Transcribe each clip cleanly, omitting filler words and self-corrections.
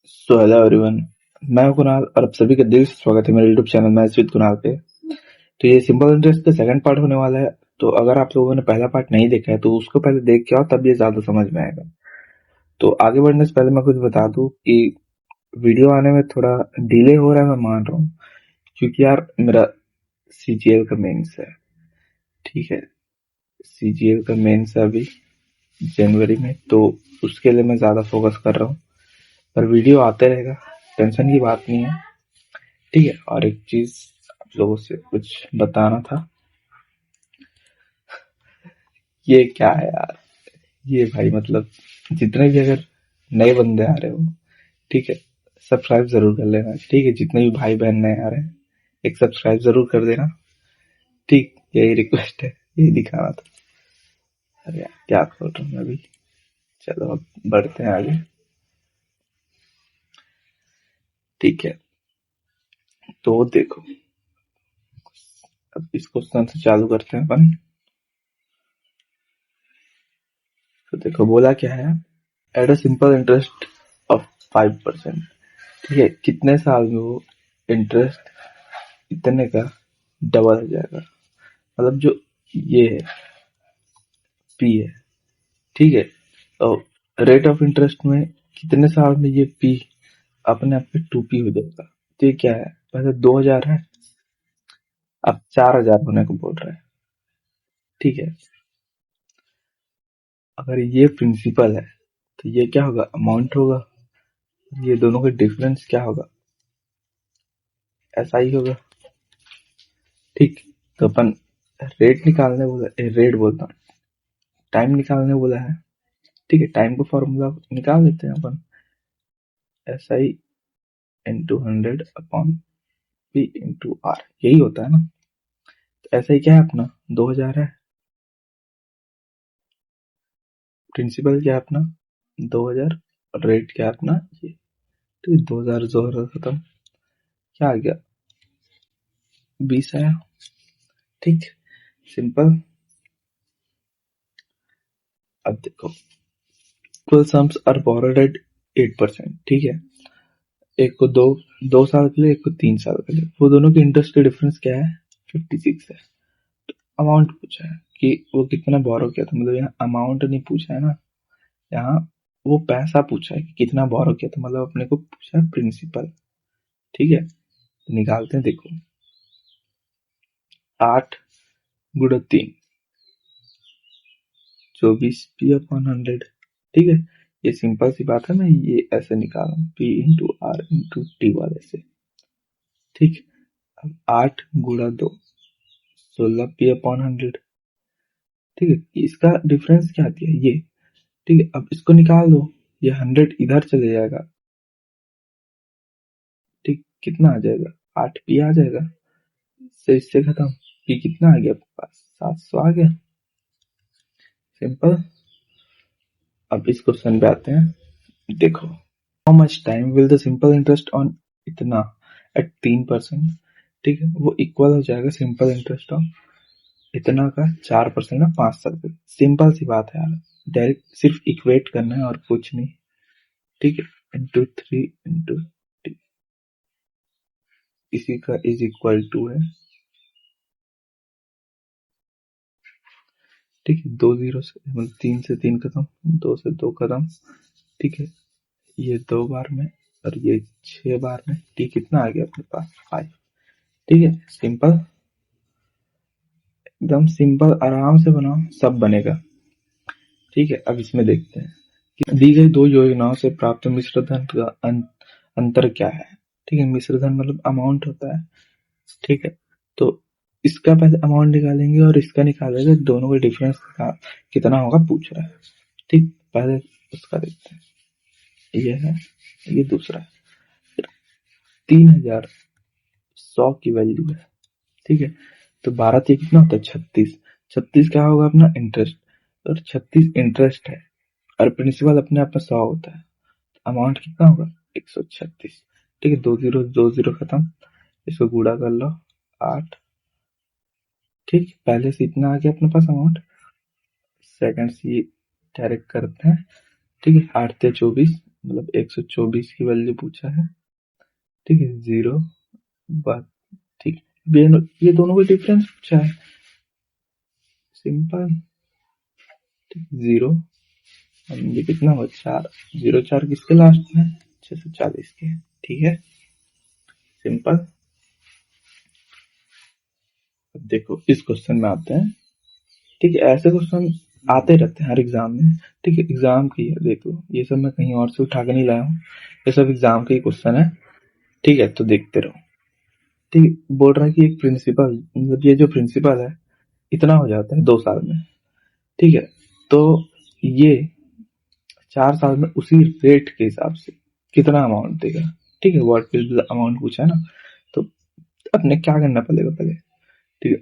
So hello everyone. मैं हूं कुणाल और आप सभी का दिल से स्वागत है मेरे YouTube channel maths with Kunal पे। तो ये सिंपल इंटरेस्ट का सेकंड पार्ट होने वाला है। तो अगर आप लोगों ने पहला पार्ट नहीं देखा है तो उसको पहले देख के आओ, तब ये ज्यादा समझ में आएगा। तो आगे बढ़ने से पहले मैं कुछ बता दूं कि वीडियो आने में थोड़ा डिले हो रहा है, मैं मान रहा हूँ, क्योंकि यार मेरा सीजीएल का मेंस है। ठीक है, सीजीएल का मेंस है अभी जनवरी में, तो उसके लिए मैं ज्यादा फोकस कर रहा हूँ। पर वीडियो आते रहेगा, टेंशन की बात नहीं है। ठीक है, और एक चीज आप लोगों से कुछ बताना था। ये क्या है यार, ये भाई मतलब जितने भी अगर नए बंदे आ रहे हो, ठीक है, सब्सक्राइब जरूर कर लेना। ठीक है, जितने भी भाई बहन नए आ रहे हैं, एक सब्सक्राइब जरूर कर देना। ठीक, यही रिक्वेस्ट है, यही दिखाना था। अरे यार क्या कर रहा हूँ मैं अभी। चलो अब बढ़ते हैं आगे। ठीक है, तो देखो, अब इस क्वेश्चन से चालू करते हैं अपन। तो देखो बोला क्या है, at a simple interest of 5%। ठीक है, कितने साल में वो इंटरेस्ट इतने का डबल हो जाएगा। मतलब जो ये है पी है, ठीक है, और रेट ऑफ इंटरेस्ट में कितने साल में ये पी अपने आप पे 2p हो जाएगा। तो ये क्या है, पहले 2000 है, अब 4000 होने को बोल रहा है। ठीक है, अगर ये प्रिंसिपल है तो ये क्या होगा, अमाउंट होगा। ये दोनों का डिफरेंस क्या होगा, ऐसा ही होगा। ठीक, तो अपन रेट निकालने बोला, रेट बोलता हूँ, टाइम निकालने बोला है। ठीक है, टाइम का फॉर्मूला निकाल लेते हैं अपन। SI into 100 upon P into R, यही होता है ना। तो SI क्या है अपना, 2000 है। प्रिंसिपल क्या है अपना, 2000। और रेट क्या है अपना ये। तो ये 2000 जोर खत्म, क्या आ गया, 20 आया। ठीक, सिंपल। अब देखो, equal sums are borrowed at 8%। ठीक है, एक को दो साल के लिए, एक को 3 साल के लिए, वो दोनों के इंटरेस्ट के डिफरेंस क्या है, 56 है। अमाउंट पूछा है कि वो कितना बोरो किया था, मतलब यहाँ अमाउंट नहीं पूछा है ना, यहाँ वो पैसा पूछा है कि कितना बोरो किया था, मतलब अपने को पूछा है प्रिंसिपल। ठीक है, तो निकालते हैं। देखो 8 गुणा 3, 24p/100। ठीक है, ये सिंपल सी बात है, मैं ये ऐसे निकाला P/R/T वाले से। ठीक, अब 8 गुणा 2, 16p/100। ठीक है, इसका डिफरेंस क्या दिया ये। ठीक है, अब इसको निकाल दो, ये 100 इधर चले जाएगा। ठीक, कितना आ जाएगा, 8p आ जाएगा। से इससे खत्म, p कितना आ गया आपके पास, 700 आ गया। सिंपल। अब इस क्वेश्चन पे आते हैं। देखो, how much time will the simple interest on इतना एट 3%। ठीक है, वो इक्वल हो जाएगा सिंपल इंटरेस्ट ऑन इतना का 4% ना 5 साल पे। सिंपल सी बात है यार, डायरेक्ट सिर्फ इक्वेट करना है और कुछ नहीं। ठीक है, इंटू 3 इंटू टी, इसी का इज इक्वल टू है। ठीक है, 2 0 से मतलब 3 से 3 खत्म, 2 से 2 खत्म। ठीक है, ये 2 बार में और ये 6 बार में। टी कितना आ गया अपने पास, 5। ठीक है, सिंपल, एकदम सिंपल, आराम से बनाओ, सब बनेगा। ठीक है, अब इसमें देखते हैं कि दी गई दो योजनाओं से प्राप्त मिश्र धन का अंतर क्या है। ठीक है, मिश्र धन मतलब अमाउंट होता है। ठीक है, तो इसका पहले अमाउंट निकालेंगे और इसका निकालेंगे, दोनों का डिफरेंस कितना होगा पूछ रहा है। ठीक, पहले उसका देखते हैं, ये है, ये दूसरा है। 3100 की वैल्यू है। ठीक है, तो 12 से कितना होता है, 36। 36 क्या होगा अपना इंटरेस्ट, और 36 इंटरेस्ट है, और प्रिंसिपल अपने आप में 100 होता है। अमाउंट कितना होगा, 136। ठीक है, 2 0 खत्म, इसको गुणा कर लो 8। ठीक, पहले से इतना आ गया अपने पास अमाउंट, सेकंड से डायरेक्ट करते हैं। ठीक है, 8 से 24, मतलब 124 की वैल्यू पूछा है, ठीक है, 0 बात, ठीक है, ये दोनों का डिफरेंस पूछा है, सिंपल, 0, ये कितना हुआ 4, 0 4 किसके लास्ट में, 640 के, ठीक है, सिंपल। अब देखो इस क्वेश्चन में आते हैं, ठीक है, ऐसे क्वेश्चन आते रहते हैं हर एग्जाम में, ठीक है, एग्जाम की है, देख लो ये सब मैं कहीं और से उठा के नहीं लाया हूँ, ये सब एग्जाम के ही क्वेश्चन है, ठीक है, तो देखते रहो, ठीक है, बोल रहा है कि एक प्रिंसिपल, मतलब ये जो प्रिंसिपल है इतना हो जाता है 2 साल में, ठीक है, तो ये 4 साल में उसी रेट के हिसाब से कितना अमाउंट देगा, ठीक है, व्हाट विल द अमाउंट पूछा है ना, तो अपने क्या करना पड़ेगा पहले, ठीक है,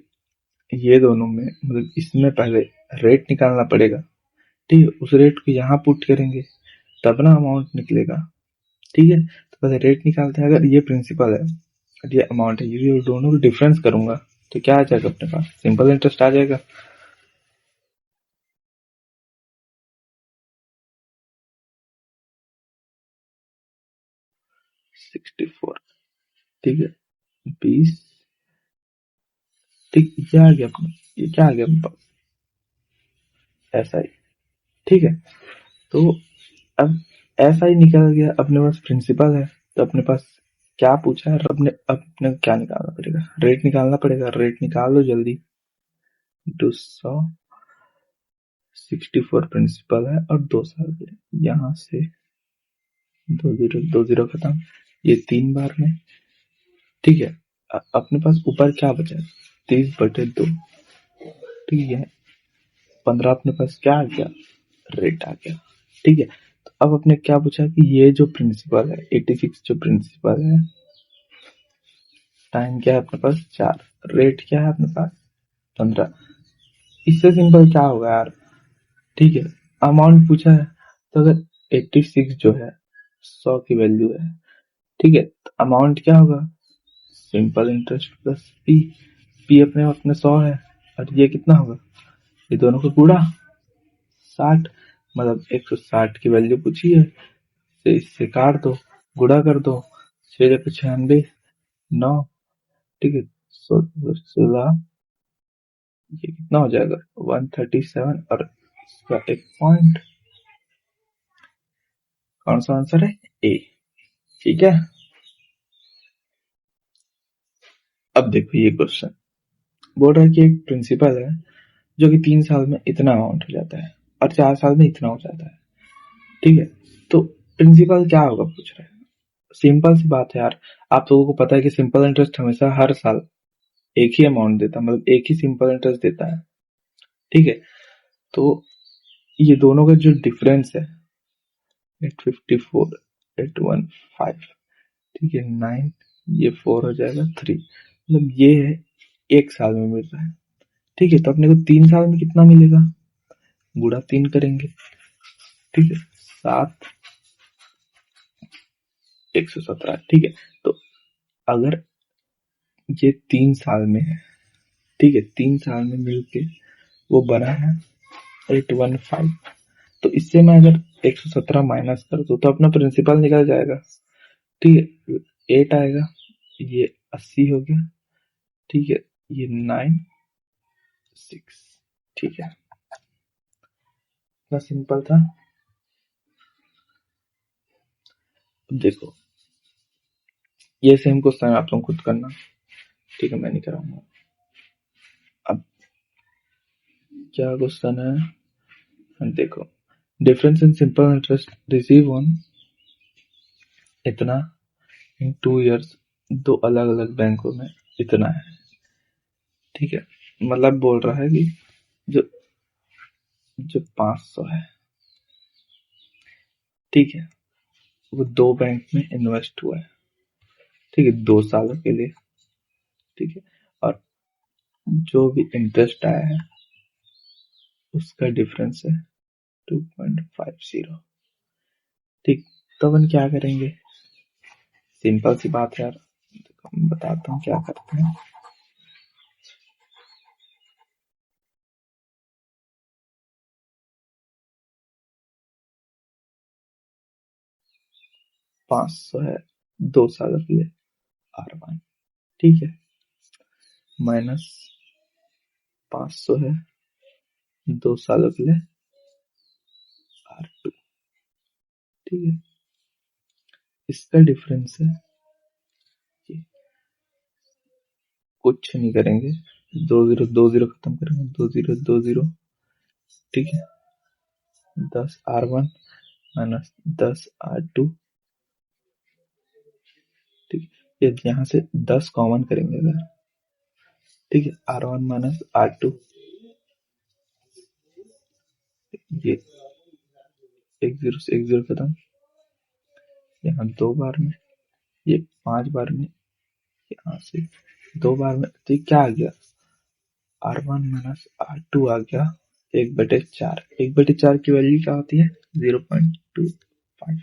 ये दोनों में मतलब इसमें पहले रेट निकालना पड़ेगा, ठीक है, उस रेट को यहाँ पुट करेंगे तब ना अमाउंट निकलेगा, ठीक है, तो पहले रेट निकालते हैं, अगर ये प्रिंसिपल है और ये अमाउंट है, ये दोनों को डिफरेंस करूंगा तो क्या आ जाएगा अपने पास, सिंपल इंटरेस्ट आ जाएगा, सिक्सटी फोर, ठीक है, 20, ठीक, ये आ गया अपने, ये क्या आ गया अपने पास, ऐसा ही, ठीक है, तो अब ऐसा ही निकल गया अपने पास प्रिंसिपल है, तो अपने पास क्या पूछा है, अपने अपने क्या निकालना पड़ेगा, रेट निकालना पड़ेगा, रेट निकाल लो जल्दी, 264 प्रिंसिपल है और 2 साल के, यहाँ से 2 जीरो खत्म, ये 3 बार में, ठीक है, अपने पास ऊपर क्या बचा है, 30/2, ठीक है, 15 अपने पास क्या आ गया, रेट आ गया, ठीक है, तो अब अपने क्या पूछा कि ये जो प्रिंसिपल है 86 जो प्रिंसिपल है, टाइम क्या है अपने पास 4, रेट क्या है अपने पास 15, इससे सिंपल क्या होगा यार, ठीक है, अमाउंट पूछा है, तो अगर 86 जो है 100 की वैल्यू है, ठीक है, तो अमाउंट क्या होगा, simple interest plus P, P अपने अपने 100 है, और ये कितना होगा, ये दोनों को गुड़ा 60, मतलब 160 की वैल्यू पूछी है, तो इससे काट दो, गुड़ा कर दो, 6×96 9, ठीक है, 16, ये कितना हो जाएगा 137, और इसका एक पॉइंट, कौन सा आंसर है, ए, ठीक है। अब देखो ये क्वेश्चन बोल रहा है कि एक प्रिंसिपल है जो कि 3 साल में इतना अमाउंट हो जाता है और 4 साल में इतना हो जाता है, ठीक है, तो प्रिंसिपल क्या होगा पूछ रहा है, सिंपल सी बात है यार, आप लोगों को पता है कि सिंपल इंटरेस्ट हमेशा हर साल एक ही अमाउंट देता है, मतलब एक ही सिंपल इंटरेस्ट देता है, ठीक है, तो ये दोनों का जो डिफरेंस है 854 815, ठीक है, 9, ये 4 हो जाएगा 3, मतलब ये है 1 साल में मिल रहा है, ठीक है, तो अपने को 3 साल में कितना मिलेगा, गुणा 3 करेंगे, ठीक है, 7, 117, ठीक है, तो अगर ये 3 साल में है, ठीक है, 3 साल में मिलके वो बना है 815, तो इससे मैं अगर 117 माइनस कर दूं तो अपना प्रिंसिपल निकल जाएगा, ठीक है, 8 आएगा, ये 80 हो गया, ठीक है, ये 96, ठीक है, इतना सिंपल था। देखो ये सेम क्वेश्चन आप लोग खुद करना, ठीक है, मैं नहीं कराऊंगा। अब क्या क्वेश्चन है, देखो, difference in simple interest receive on इतना इन 2 years, दो अलग अलग बैंकों में इतना है, ठीक है, मतलब बोल रहा है कि जो जो 500 है, ठीक है, वो 2 बैंक में इन्वेस्ट हुआ है, ठीक है, 2 सालों के लिए, ठीक है, और जो भी इंटरेस्ट आया है उसका डिफरेंस है 2.50, ठीक, तो अपन क्या करेंगे, सिंपल सी बात है यार, मैं बताता हूँ क्या करते हैं, 500 है 2 सालों के लिए R1, ठीक है, माइनस 500 है 2 सालों के लिए R2, ठीक है। इसका डिफरेंस है ये, कुछ नहीं करेंगे, 2 0 खत्म करेंगे, 2 0 ठीक है, 10 R1 माइनस 10 R2, ठीक है। ये यहाँ से 10 कॉमन करेंगे अगर, ठीक है, R1 माइनस R2, ये 1 0 से 1 0 खत्म, यहाँ 2 बार में, ये 5 बार में, यहाँ से 2 बार में, तो ये क्या आ गया, R1 माइनस R2 आ गया 1/4। 1/4 की वैल्यू क्या होती है, 0.25,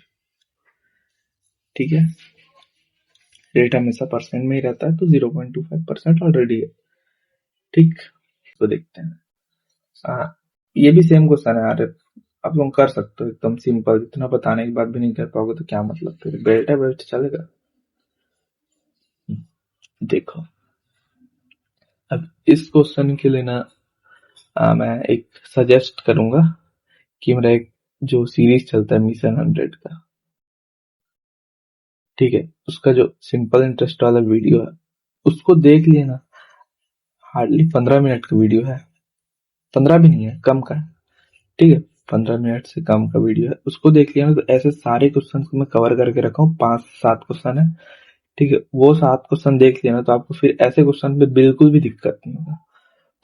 ठीक है। रेट हमेशा परसेंट में ही रहता है, तो 0.25% ऑलरेडी है, ठीक। तो देखते हैं, ये भी सेम क्वेश्चन है यार, आप लोग कर सकते हो एकदम सिंपल, इतना बताने के बाद भी नहीं कर पाओगे तो क्या मतलब, फिर बेल्ट है बेल्ट चलेगा। देखो अब इस क्वेश्चन के लिए ना मैं एक सजेस्ट करूंगा कि मेरा एक जो सीरीज चलता है मिशन 100 का, ठीक है, उसका जो सिंपल इंटरेस्ट वाला वीडियो है उसको देख लेना, हार्डली 15 मिनट का वीडियो है, 15 भी नहीं है, कम का है, ठीक है, 15 मिनट से कम का वीडियो है, उसको देख लिया ना, तो ऐसे सारे क्वेश्चन को मैं कवर करके रखा हूँ, 5-7 क्वेश्चन है, ठीक है, वो 7 क्वेश्चन देख लिया ना, तो आपको फिर ऐसे क्वेश्चन पे बिल्कुल भी दिक्कत नहीं होगा।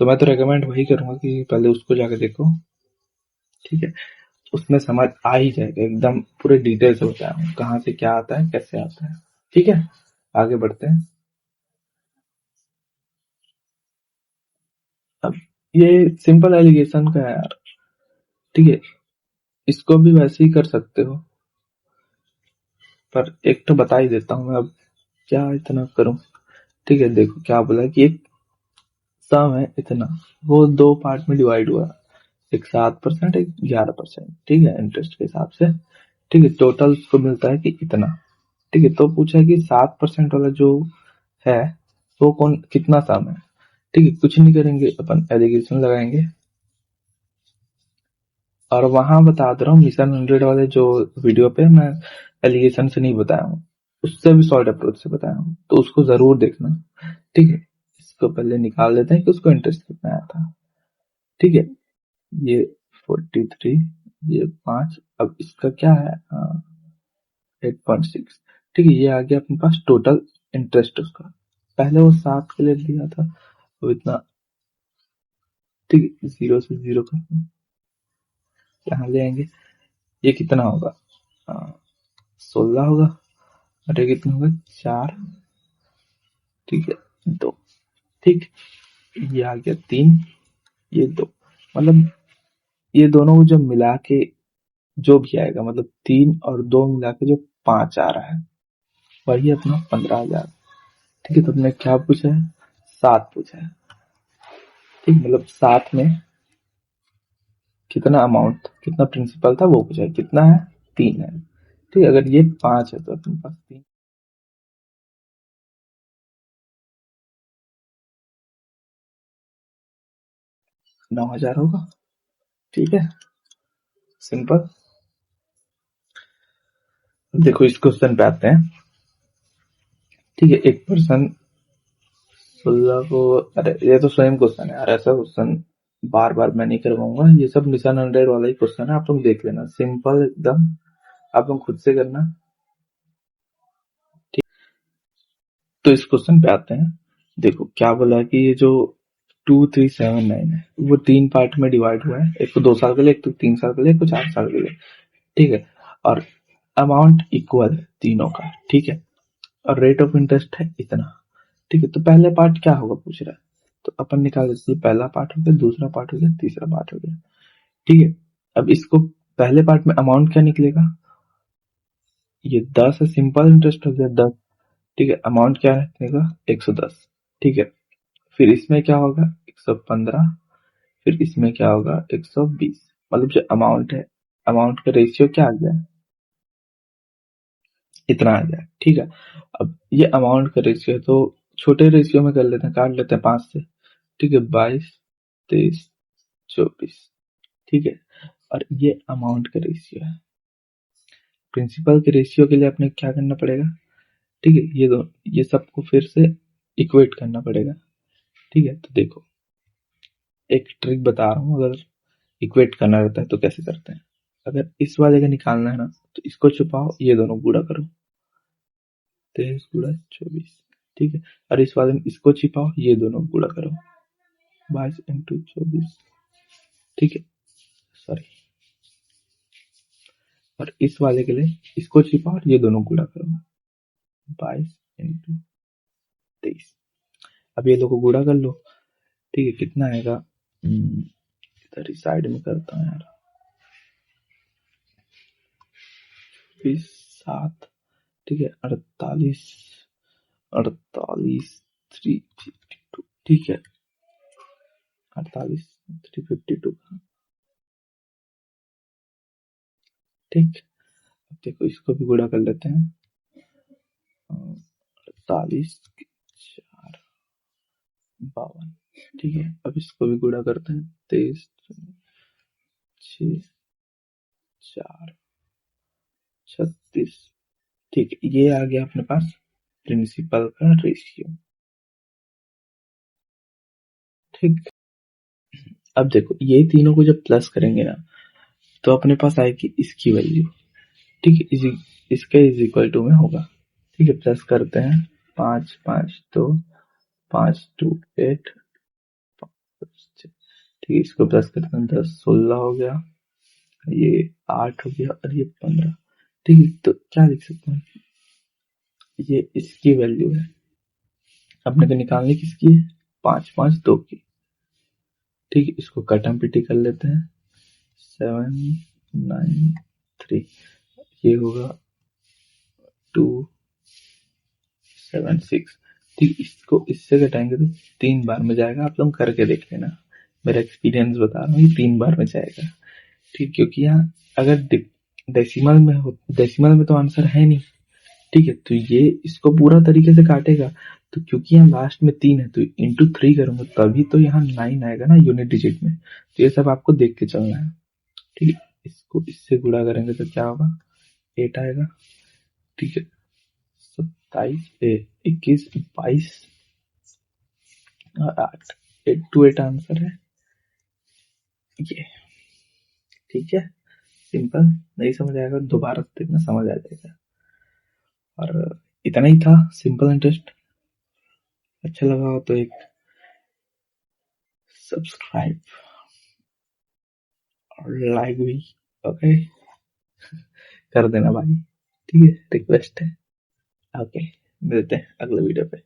तो मैं तो रेकमेंड वही करूंगा कि पहले उसको जाके देखो, ठीक है, उसमें समझ आ ही जाएगा, एकदम पूरे डिटेल से बताया हूँ कहाँ से क्या आता है कैसे आता है, ठीक है। आगे बढ़ते हैं। अब ये सिंपल एलिगेशन का है यार, ठीक है, इसको भी वैसे ही कर सकते हो, पर एक तो बता ही देता हूँ मैं, अब क्या इतना करूं, ठीक है। देखो क्या बोला कि एक सम है इतना, वो 2 पार्ट में डिवाइड हुआ, एक 7%, एक 11%, ठीक है, इंटरेस्ट के हिसाब से, ठीक है, टोटल उसको मिलता है कि इतना, ठीक है। तो पूछा है कि 7% वाला जो है वो कौन कितना सम है, ठीक है, कुछ नहीं करेंगे, अपन एलिगेशन लगाएंगे, और वहां बता दे रहा हूँ मिशन 100 वाले जो वीडियो पे मैं एलिगेशन से नहीं बताया हूँ, उससे भी सॉल्ट अप्रोच से बताया हूँ, तो उसको जरूर देखना, ठीक है। इसको पहले निकाल लेते हैं कि उसको इंटरेस्ट कितना आया था, ठीक है, ये 43, ये 5, अब इसका क्या है 8.6, ठीक है, ये आ गया अपने पास टोटल इंटरेस्ट उसका, पहले वो 7 के लिए दिया था, तो इतना, ठीक है, 0 से 0 का यहाँ ले आएंगे, ये कितना होगा 16 होगा, और ये कितना होगा 4, ठीक है 2, ठीक, ये आ गया 3, ये 2, मतलब ये दोनों को जब मिला के जो भी आएगा, मतलब 3 और 2 मिला के जो 5 आ रहा है वही अपना 15,000, ठीक है। तो तुमने क्या पूछा है, 7 पूछा है, ठीक, मतलब 7 में कितना अमाउंट कितना प्रिंसिपल था वो पूछा है, कितना है 3 है, ठीक, अगर ये 5 है तो अपने पास 3 9,000 होगा, ठीक है, सिंपल। देखो इस क्वेश्चन पे आते हैं, ठीक है, एक पर्सन 16 को, अरे ये तो सेम क्वेश्चन है यार, ऐसा क्वेश्चन बार बार मैं नहीं करवाऊंगा, ये सब मिशन 100 वाला ही क्वेश्चन है, आप लोग देख लेना, सिंपल एकदम, आप लोग खुद से करना, ठीक। तो इस क्वेश्चन पे आते हैं, देखो क्या बोला है कि ये जो 2379 है वो 3 पार्ट में डिवाइड हुआ है, एक तो 2 साल के लिए, एक तो 3 साल के लिए, एक तो 4 साल के लिए, ठीक है, और अमाउंट इक्वल है तीनों का, ठीक है, और रेट ऑफ इंटरेस्ट है इतना, ठीक है। तो पहले पार्ट क्या होगा पूछ रहा है, तो अपन निकाल देते हैं, पहला पार्ट हो गया, दूसरा पार्ट हो गया, तीसरा पार्ट हो गया, ठीक है। अब इसको पहले पार्ट में अमाउंट क्या निकलेगा, ये 10 है, सिंपल इंटरेस्ट हो गया 10, ठीक है, अमाउंट क्या निकलेगा 110, ठीक है। फिर इसमें क्या होगा 115, फिर इसमें क्या होगा 120, मतलब जो अमाउंट है, अमाउंट का रेशियो क्या आ गया इतना आ जाए, ठीक है। अब ये अमाउंट का रेशियो है, तो छोटे रेशियो में कर लेते हैं, काट लेते हैं 5 से, ठीक है। 22, 23, 24, ठीक है। और ये अमाउंट का रेशियो है। प्रिंसिपल के रेशियो के लिए आपने क्या करना पड़ेगा, ठीक है, ये सबको फिर से इक्वेट करना पड़ेगा, ठीक है। तो देखो, एक ट्रिक बता रहा हूँ, अगर इक्वेट करना रहता है तो कैसे करते हैं। अगर इस वाले का निकालना है ना, तो इसको छुपाओ, ये दोनों गुणा करो, 23 गुणा 24, ठीक है। और इस वाले में इसको छिपाओ, ये दोनों गुणा करो, 22 इंटू 24, ठीक है, सॉरी। और इस वाले के लिए इसको छिपाओ और ये दोनों गुणा करो, 22 इंटू 23। अब ये लोगों को गुणा कर लो, ठीक है। कितना आएगा, इधर ही साइड में करता हूँ यार, 7, ठीक है, 48, 352, ठीक है, 48, 352, ठीक। अब देखो, इसको भी गुणा कर लेते हैं, 48, 4, 52, ठीक है। अब इसको भी गुणा करते हैं, 23, 6, 4, 36, ठीक है। ये आ गया अपने पास प्रिंसिपल का रेशियो, ठीक। अब देखो, ये तीनों को जब प्लस करेंगे ना, तो अपने पास आएगी इसकी वैल्यू, ठीक है। इसका इज इक्वल टू में होगा, ठीक है। प्लस करते हैं, 5, 5, 2, 5, 2, 8, ठीक है। इसको प्लस करते हैं, 10, 16 हो गया, ये 8 हो गया, और ये 15, ठीक है। तो क्या लिख सकते हैं, ये इसकी वैल्यू है, अपने को निकालनी किसकी है, 5, 5, 2 की, ठीक है। इसको कटम पिटी कर लेते हैं, 7, 9, 3, ये होगा 2, 7, 6, ठीक। इसको इससे घटाएंगे तो 3 बार में जाएगा, आप लोग करके देख लेना, मेरा एक्सपीरियंस बता रहा हूँ, ये 3 बार में जाएगा, ठीक। क्योंकि यहाँ अगर डेसिमल में तो आंसर है नहीं, ठीक है। तो ये इसको पूरा तरीके से काटेगा, तो क्योंकि यहाँ लास्ट में 3 है, तो इंटू 3 करूंगा, तभी तो यहाँ 9 आएगा ना यूनिट डिजिट में। तो ये सब आपको देख के चलना है, ठीक है। इसको इससे गुणा करेंगे तो क्या होगा, 8 आएगा, ठीक है। 27, 21, 22 और 8, 8 to 8 आंसर है ये, ठीक है। सिंपल, नहीं समझ आएगा दोबारा देखना, समझ आ जाएगा। और इतना ही था, सिंपल इंटरेस्ट। अच्छा लगा हो तो एक सब्सक्राइब और लाइक भी, ओके, कर देना भाई, ठीक है, रिक्वेस्ट है। ओके, मिलते हैं अगले वीडियो पे।